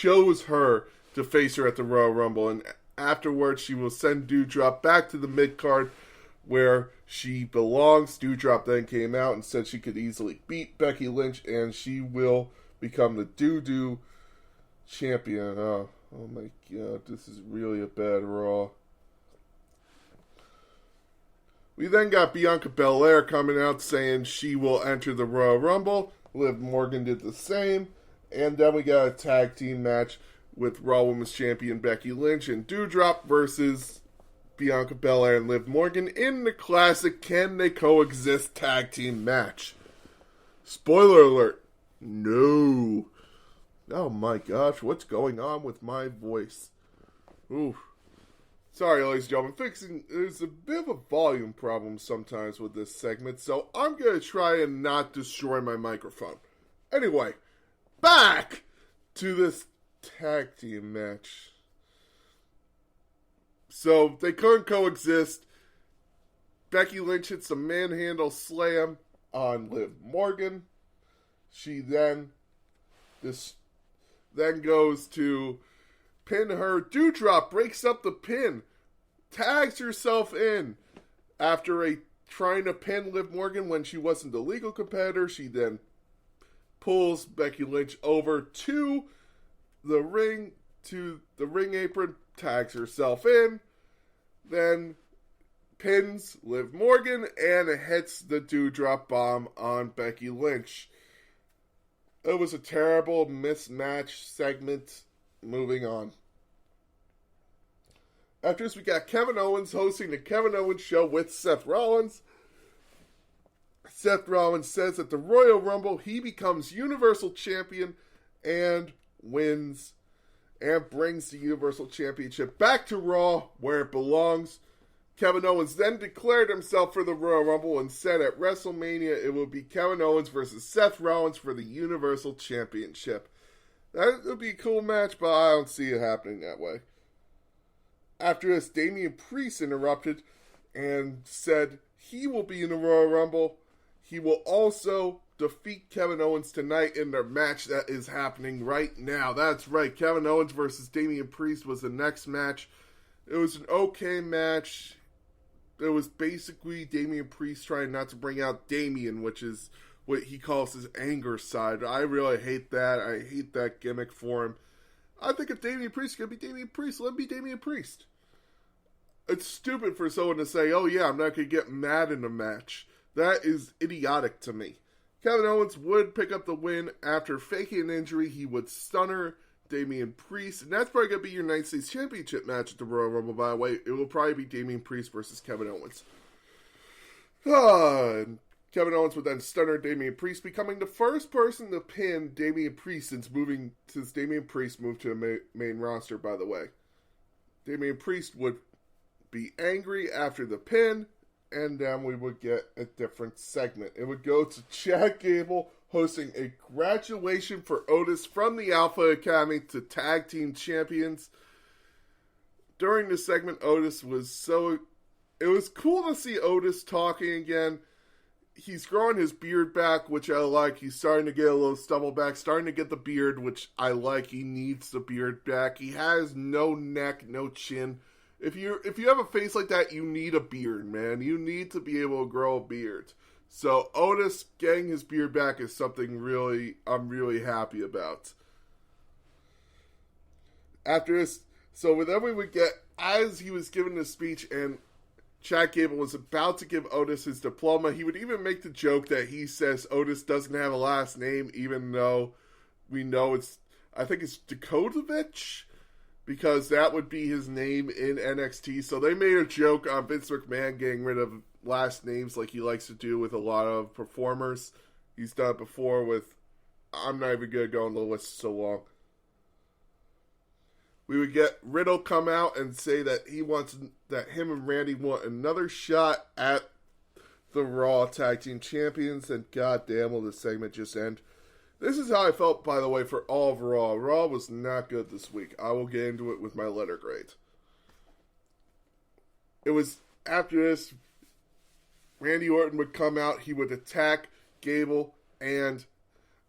chose her to face her at the Royal Rumble, and afterwards she will send Doudrop back to the mid-card where she belongs. Doudrop then came out and said she could easily beat Becky Lynch, and she will become the Doo-Doo champion. Oh my god, this is really a bad Raw. We then got Bianca Belair coming out saying she will enter the Royal Rumble. Liv Morgan did the same. And then we got a tag team match with Raw Women's Champion Becky Lynch and Doudrop versus Bianca Belair and Liv Morgan in the classic Can They Coexist tag team match. Spoiler alert. No. Oh my gosh, what's going on with my voice? Ooh. Sorry, ladies and gentlemen, there's a bit of a volume problem sometimes with this segment, so I'm going to try and not destroy my microphone. Anyway, back to this tag team match. So, they couldn't coexist. Becky Lynch hits a manhandle slam on Liv Morgan. She then goes to pin her. Doudrop breaks up the pin, tags herself in after trying to pin Liv Morgan when she wasn't a legal competitor. She then pulls Becky Lynch over to the ring apron, tags herself in, then pins Liv Morgan and hits the Doudrop bomb on Becky Lynch. It was a terrible mismatch segment. Moving on. After this, we got Kevin Owens hosting the Kevin Owens Show with Seth Rollins. Seth Rollins says at the Royal Rumble, he becomes Universal Champion and wins and brings the Universal Championship back to Raw where it belongs. Kevin Owens then declared himself for the Royal Rumble and said at WrestleMania it will be Kevin Owens versus Seth Rollins for the Universal Championship. That would be a cool match, but I don't see it happening that way. After this, Damian Priest interrupted and said he will be in the Royal Rumble. He will also defeat Kevin Owens tonight in their match that is happening right now. That's right, Kevin Owens versus Damian Priest was the next match. It was an okay match. It was basically Damian Priest trying not to bring out Damian, which is what he calls his anger side. I really hate that. I hate that gimmick for him. I think if Damian Priest is going to be Damian Priest, let him be Damian Priest. It's stupid for someone to say, oh yeah, I'm not going to get mad in a match. That is idiotic to me. Kevin Owens would pick up the win after faking an injury. He would stunner Damian Priest. And that's probably going to be your United States Championship match at the Royal Rumble, by the way. It will probably be Damian Priest versus Kevin Owens. Kevin Owens would then stunner Damian Priest, becoming the first person to pin Damian Priest since Damian Priest moved to the main roster, by the way. Damian Priest would be angry after the pin, and then we would get a different segment. It would go to Chad Gable hosting a graduation for Otis from the Alpha Academy to Tag Team Champions. During this segment, it was cool to see Otis talking again. He's growing his beard back, which I like. He's starting to get a little stubble back, starting to get the beard, which I like. He needs the beard back. He has no neck, no chin. If you have a face like that, you need a beard, man. You need to be able to grow a beard. So Otis getting his beard back is something I'm really happy about. After this, so then we would get, as he was giving the speech and Chad Gable was about to give Otis his diploma, he would even make the joke that he says Otis doesn't have a last name, even though we know I think it's Dakotovich, because that would be his name in NXT. So they made a joke on Vince McMahon getting rid of last names like he likes to do with a lot of performers. He's done it before with, I'm not even going to go on the list so long. We would get Riddle come out and say that him and Randy want another shot at the Raw Tag Team Champions, and goddamn will this segment just end. This is how I felt, by the way, for all of Raw. Raw was not good this week. I will get into it with my letter grade. It was after this, Randy Orton would come out. He would attack Gable and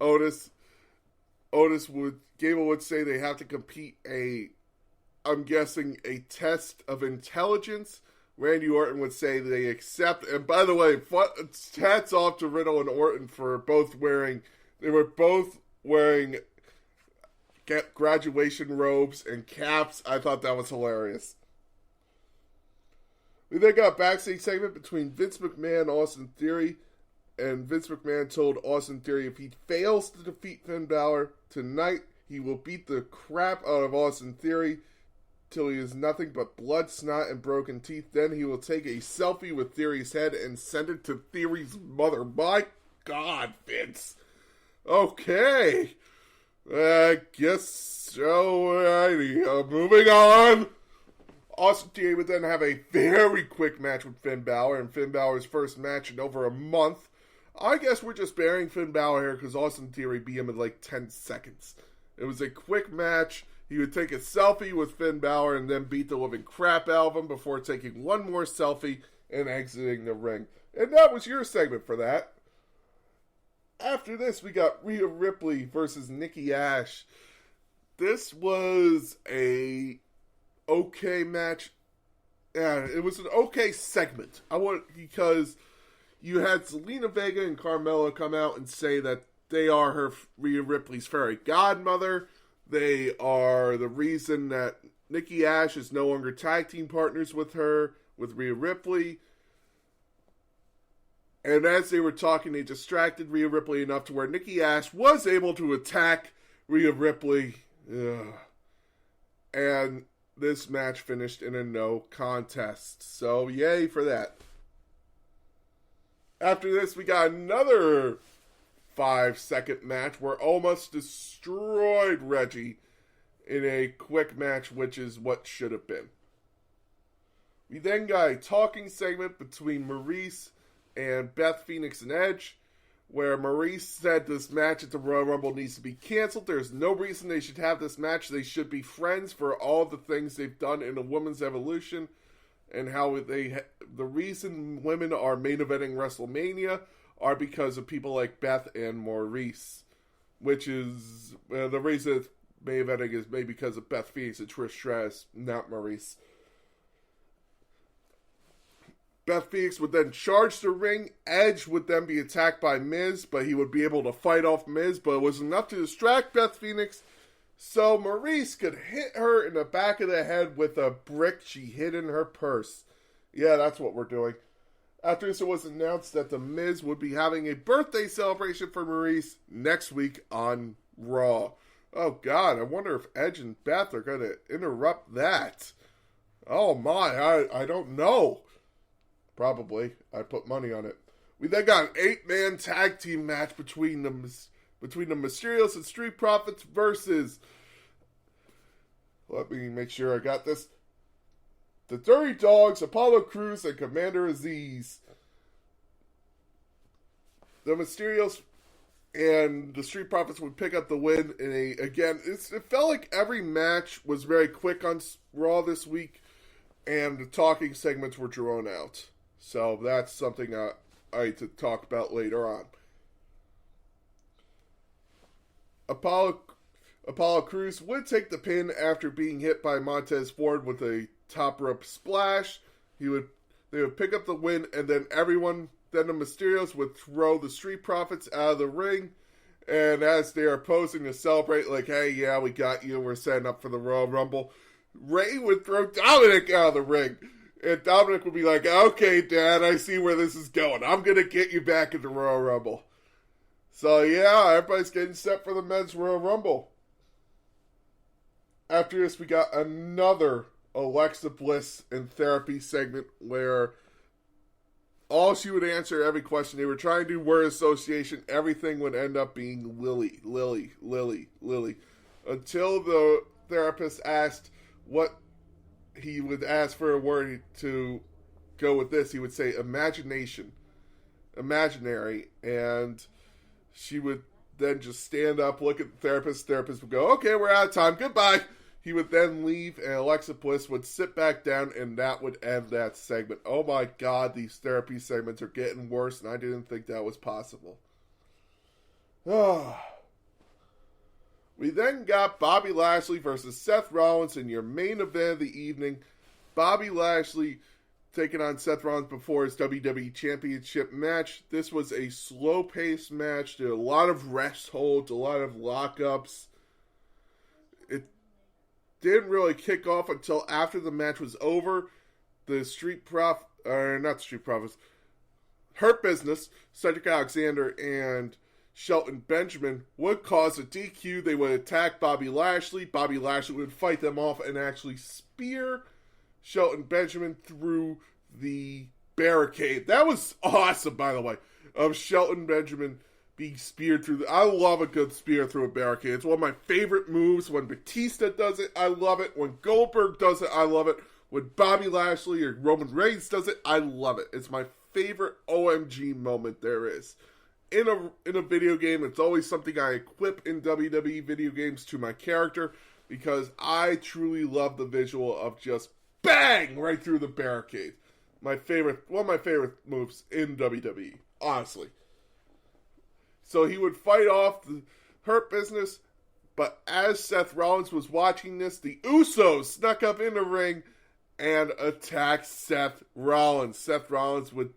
Otis. Gable would say they have to compete I'm guessing, a test of intelligence. Randy Orton would say they accept. And by the way, hats off to Riddle and Orton for they were both wearing graduation robes and caps. I thought that was hilarious. We then got a backstage segment between Vince McMahon and Austin Theory. And Vince McMahon told Austin Theory if he fails to defeat Finn Balor tonight, he will beat the crap out of Austin Theory till he is nothing but blood, snot, and broken teeth. Then he will take a selfie with Theory's head and send it to Theory's mother. My God, Vince. Okay. I guess so. Alrighty. Moving on. Austin Theory would then have a very quick match with Finn Balor, and Finn Balor's first match in over a month. I guess we're just burying Finn Balor here because Austin Theory beat him in like 10 seconds. It was a quick match. He would take a selfie with Finn Balor and then beat the living crap out of him before taking one more selfie and exiting the ring. And that was your segment for that. After this, we got Rhea Ripley versus Nikki Ash. This was a okay match. Yeah, it was an okay segment. Because you had Zelina Vega and Carmella come out and say that they are Rhea Ripley's fairy godmother. They are the reason that Nikki Ash is no longer tag team partners with Rhea Ripley. And as they were talking, they distracted Rhea Ripley enough to where Nikki Ash was able to attack Rhea Ripley. Ugh. And this match finished in a no contest. So, yay for that. After this, we got another 5-second match where Omos destroyed Reggie in a quick match, which is what should have been. We then got a talking segment between Maurice and Beth Phoenix and Edge, where Maurice said this match at the Royal Rumble needs to be canceled. There's no reason they should have this match. They should be friends for all the things they've done in the women's evolution, and how the reason women are main eventing WrestleMania are because of people like Beth and Maurice, which is the reason it's main eventing is maybe because of Beth Phoenix and Trish Stratus, not Maurice. Beth Phoenix would then charge the ring. Edge would then be attacked by Miz, but he would be able to fight off Miz, but it was enough to distract Beth Phoenix so Maurice could hit her in the back of the head with a brick she hid in her purse. Yeah, that's what we're doing. After this, it was announced that The Miz would be having a birthday celebration for Maurice next week on Raw. Oh, God, I wonder if Edge and Beth are going to interrupt that. Oh, my, I don't know. Probably. I put money on it. We then got an 8-man tag team match between the Mysterios and Street Profits versus... Let me make sure I got this. The Dirty Dogs, Apollo Crews, and Commander Aziz. The Mysterios and the Street Profits would pick up the win in it felt like every match was very quick on Raw this week, and the talking segments were drawn out. So that's something I need to talk about later on. Apollo Crews would take the pin after being hit by Montez Ford with a top rope splash. They would pick up the win, and then the Mysterios would throw the Street Profits out of the ring. And as they are posing to celebrate, like, hey, yeah, we got you, we're setting up for the Royal Rumble, Ray would throw Dominic out of the ring. And Dominic would be like, okay, Dad, I see where this is going. I'm going to get you back in the Royal Rumble. So, yeah, everybody's getting set for the men's Royal Rumble. After this, we got another Alexa Bliss in therapy segment where all she would answer every question. They were trying to do word association. Everything would end up being Lily. Until the therapist asked what he would ask for a word to go with this. He would say imagination. Imaginary. And she would then just stand up, look at the therapist. The therapist would go, okay, we're out of time. Goodbye. He would then leave, and Alexa Bliss would sit back down, and that would end that segment. Oh my God, these therapy segments are getting worse, and I didn't think that was possible. We then got Bobby Lashley versus Seth Rollins in your main event of the evening. Bobby Lashley taking on Seth Rollins before his WWE Championship match. This was a slow-paced match. There were a lot of rest holds, a lot of lockups. It didn't really kick off until after the match was over. The Hurt Business, Cedric Alexander and Shelton Benjamin would cause a DQ. They would attack Bobby Lashley. Bobby Lashley would fight them off and actually spear Shelton Benjamin through the barricade. That was awesome, by the way, of Shelton Benjamin being speared through I love a good spear through a barricade. It's one of my favorite moves. When Batista does it, I love it. When Goldberg does it, I love it. When Bobby Lashley or Roman Reigns does it, I love it. It's my favorite OMG moment there is. In a video game, it's always something I equip in WWE video games to my character because I truly love the visual of just bang right through the barricade. One of my favorite moves in WWE, honestly. So he would fight off the Hurt Business, but as Seth Rollins was watching this, the Usos snuck up in the ring and attacked Seth Rollins. Seth Rollins would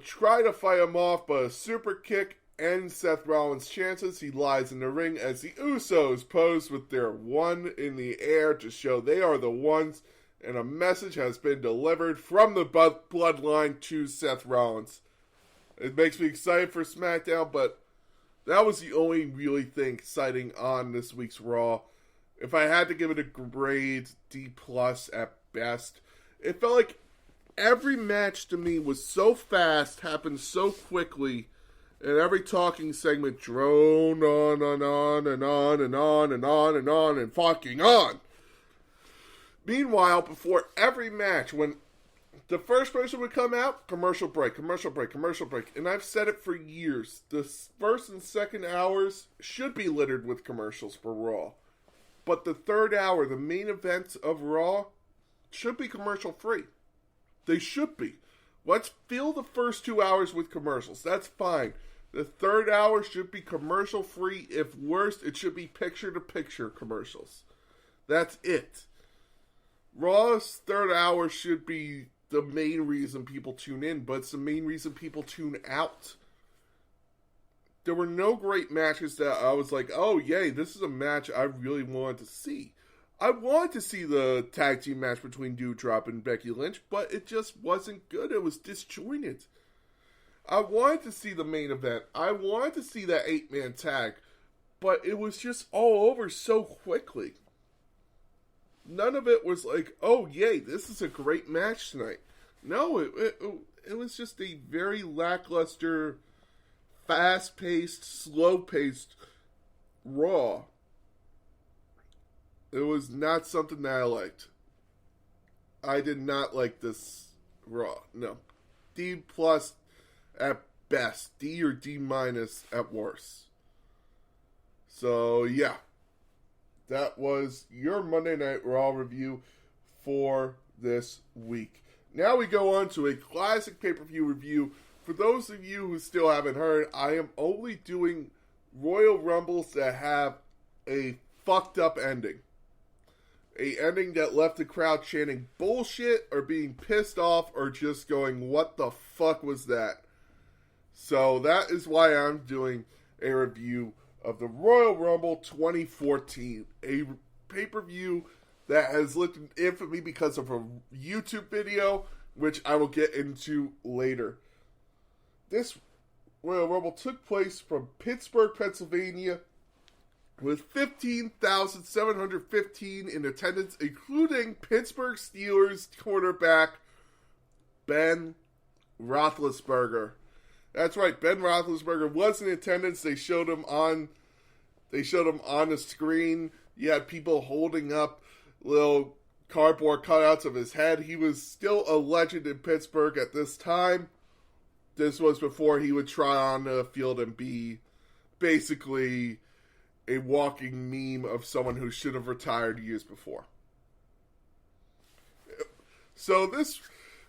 try to fight him off, but a super kick ends Seth Rollins' chances. He lies in the ring as the Usos pose with their one in the air to show they are the ones, and a message has been delivered from the bloodline to Seth Rollins. It makes me excited for SmackDown, but that was the only really thing exciting on this week's Raw. If I had to give it a grade, D+ at best, it felt like every match to me was so fast, happened so quickly, and every talking segment droned on and on and on and on and on and on and fucking on. Meanwhile, before every match, when the first person would come out, commercial break, commercial break, commercial break. And I've said it for years. The first and second hours should be littered with commercials for Raw. But the third hour, the main events of Raw, should be commercial free. They should be. Let's fill the first 2 hours with commercials. That's fine. The third hour should be commercial free. If worst, it should be picture-to-picture commercials. That's it. Raw's third hour should be the main reason people tune in, but it's the main reason people tune out. There were no great matches that I was like, oh, yay, this is a match I really wanted to see. I wanted to see the tag team match between Doudrop and Becky Lynch, but it just wasn't good. It was disjointed. I wanted to see the main event. I wanted to see that 8-man tag, but it was just all over so quickly. None of it was like, oh, yay, this is a great match tonight. No, it was just a very lackluster, fast-paced, slow-paced Raw. It was not something that I liked. I did not like this Raw. No. D+ at best. D or D- at worst. So, yeah. That was your Monday Night Raw review for this week. Now we go on to a classic pay-per-view review. For those of you who still haven't heard, I am only doing Royal Rumbles that have a fucked up ending. A ending that left the crowd chanting bullshit or being pissed off or just going, what the fuck was that? So that is why I'm doing a review of the Royal Rumble 2014, a pay-per-view that has lived in infamy because of a YouTube video, which I will get into later. This Royal Rumble took place from Pittsburgh, Pennsylvania, with 15,715 in attendance, including Pittsburgh Steelers quarterback Ben Roethlisberger. That's right, Ben Roethlisberger was in attendance. They showed him on the screen. You had people holding up little cardboard cutouts of his head. He was still a legend in Pittsburgh at this time. This was before he would try on the field and be basically a walking meme of someone who should have retired years before. So this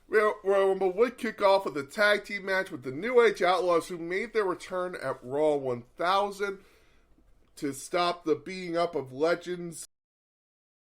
Royal Rumble would kick off with a tag team match with the New Age Outlaws, who made their return at Raw 1000. to stop the beating up of legends